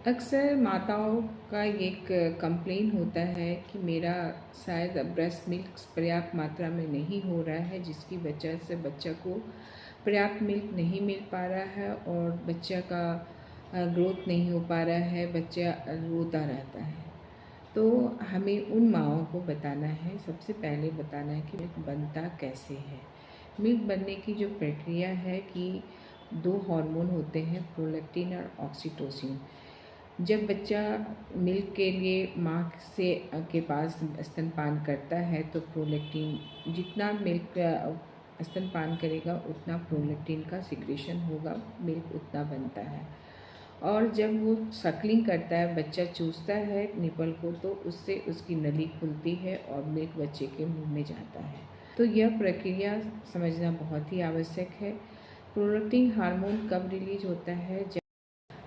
अक्सर माताओं का एक कंप्लेन होता है कि मेरा शायद ब्रेस्ट मिल्क पर्याप्त मात्रा में नहीं हो रहा है, जिसकी वजह से बच्चा को पर्याप्त मिल्क नहीं मिल पा रहा है और बच्चा का ग्रोथ नहीं हो पा रहा है, बच्चा रोता रहता है। तो हमें उन माँओं को बताना है, सबसे पहले बताना है कि मिल्क बनता कैसे है। मिल्क बनने की जो प्रक्रिया है कि 2 हार्मोन होते हैं, प्रोलैक्टिन और ऑक्सीटोसिन। जब बच्चा मिल्क के लिए माँ से के पास स्तनपान करता है तो प्रोलैक्टिन, जितना मिल्क स्तनपान करेगा उतना प्रोलैक्टिन का सिक्रेशन होगा, मिल्क उतना बनता है। और जब वो सक्लिंग करता है, बच्चा चूसता है निपल को, तो उससे उसकी नली खुलती है और मिल्क बच्चे के मुंह में जाता है। तो यह प्रक्रिया समझना बहुत ही आवश्यक है। प्रोलैक्टिन हार्मोन कब रिलीज होता है? जब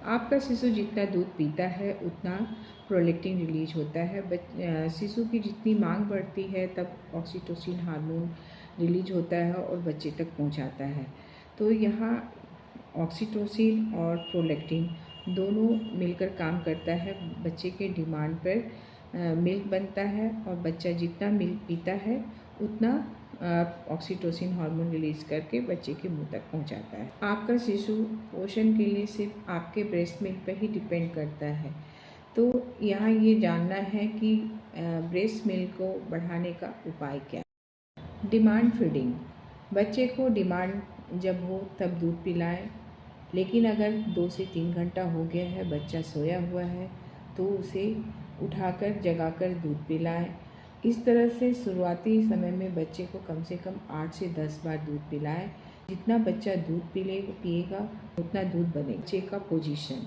आपका शिशु जितना दूध पीता है उतना प्रोलैक्टिन रिलीज होता है। शिशु की जितनी मांग बढ़ती है तब ऑक्सीटोसिन हार्मोन रिलीज होता है और बच्चे तक पहुंचाता है। तो यहाँ ऑक्सीटोसिन और प्रोलैक्टिन दोनों मिलकर काम करता है। बच्चे के डिमांड पर मिल्क बनता है और बच्चा जितना मिल्क पीता है उतना ऑक्सीटोसिन हार्मोन रिलीज करके बच्चे के मुंह तक पहुंचाता है। आपका शिशु पोषण के लिए सिर्फ आपके ब्रेस्ट मिल्क पर ही डिपेंड करता है। तो यहाँ ये जानना है कि ब्रेस्ट मिल्क को बढ़ाने का उपाय क्या है। डिमांड फीडिंग, बच्चे को डिमांड जब हो तब दूध पिलाएं, लेकिन अगर 2 से 3 घंटा हो गया है, बच्चा सोया हुआ है, तो उसे उठाकर जगाकर दूध पिलाएं। इस तरह से शुरुआती समय में बच्चे को कम से कम 8 से 10 बार दूध पिलाएं। जितना बच्चा दूध पिएगा उतना दूध बनेगा। बच्चे का पोजीशन,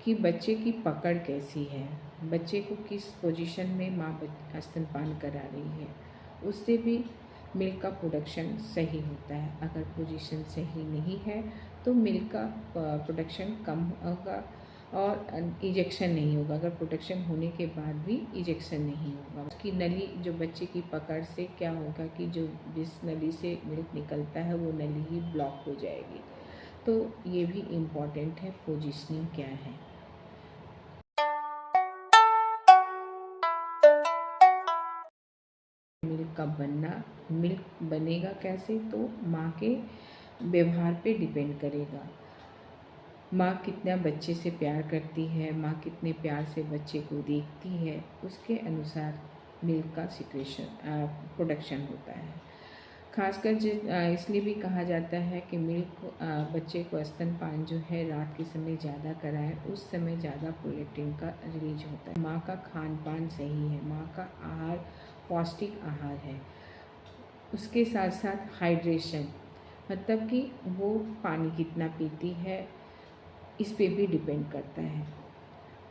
कि बच्चे की पकड़ कैसी है, बच्चे को किस पोजीशन में माँ स्तनपान करा रही है, उससे भी मिल्क का प्रोडक्शन सही होता है। अगर पोजीशन सही नहीं है तो मिल्क का प्रोडक्शन कम होगा और इजेक्शन नहीं होगा। अगर प्रोडक्शन होने के बाद भी इजेक्शन नहीं होगा, उसकी नली, जो बच्चे की पकड़ से क्या होगा कि जो जिस नली से मिल्क निकलता है वो नली ही ब्लॉक हो जाएगी। तो ये भी इम्पॉर्टेंट है, पोजीशनिंग क्या है। मिल्क का बनना, मिल्क बनेगा कैसे, तो माँ के व्यवहार पे डिपेंड करेगा। माँ कितना बच्चे से प्यार करती है, माँ कितने प्यार से बच्चे को देखती है, उसके अनुसार मिल्क का सिक्रेशन प्रोडक्शन होता है। खासकर इसलिए भी कहा जाता है कि मिल्क बच्चे को स्तनपान जो है रात के समय ज़्यादा कराएं, उस समय ज़्यादा प्रोलैक्टिन का रिलीज होता है। माँ का खान पान सही है, माँ का आहार पौष्टिक आहार है। उसके साथ साथ हाइड्रेशन, मतलब कि वो पानी कितना पीती है, इस पे भी डिपेंड करता है।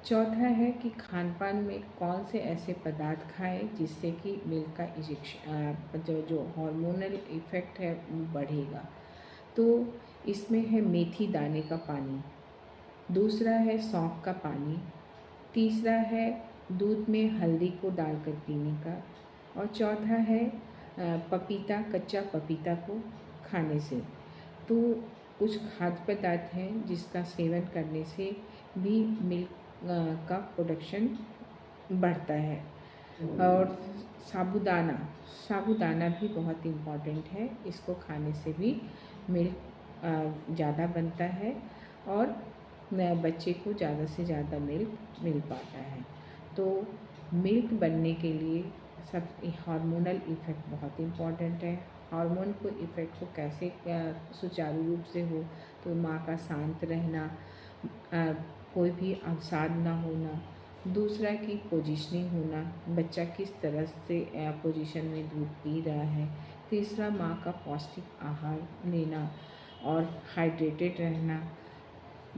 चौथा है कि खान पान में कौन से ऐसे पदार्थ खाएं जिससे कि मिल्क का इजेक्शन, जो हार्मोनल इफ़ेक्ट है वो बढ़ेगा। तो इसमें है मेथी दाने का पानी, दूसरा है सौंफ का पानी, तीसरा है दूध में हल्दी को डालकर पीने का, और चौथा है पपीता, कच्चा पपीता को खाने से। तो कुछ खाद्य पदार्थ हैं जिसका सेवन करने से भी मिल्क का प्रोडक्शन बढ़ता है। और साबूदाना, साबूदाना भी बहुत इम्पॉर्टेंट है, इसको खाने से भी मिल्क ज़्यादा बनता है और बच्चे को ज़्यादा से ज़्यादा मिल्क मिल पाता है। तो मिल्क बनने के लिए सब हार्मोनल इफ़ेक्ट बहुत इम्पॉर्टेंट है। हार्मोन को इफ़ेक्ट को कैसे सुचारू रूप से हो, तो माँ का शांत रहना, कोई भी अवसाद ना होना, दूसरा की पोजीशनिंग होना, बच्चा किस तरह से पोजीशन में दूध पी रहा है, तीसरा माँ का पौष्टिक आहार लेना और हाइड्रेटेड रहना,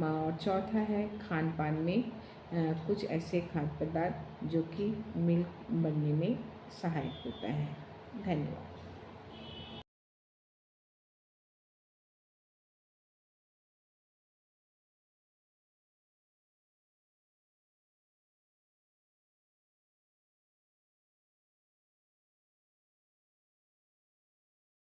और चौथा है खान पान में कुछ ऐसे खाद्य पदार्थ जो कि मिल्क बनने में सहायक होता है। धन्यवाद।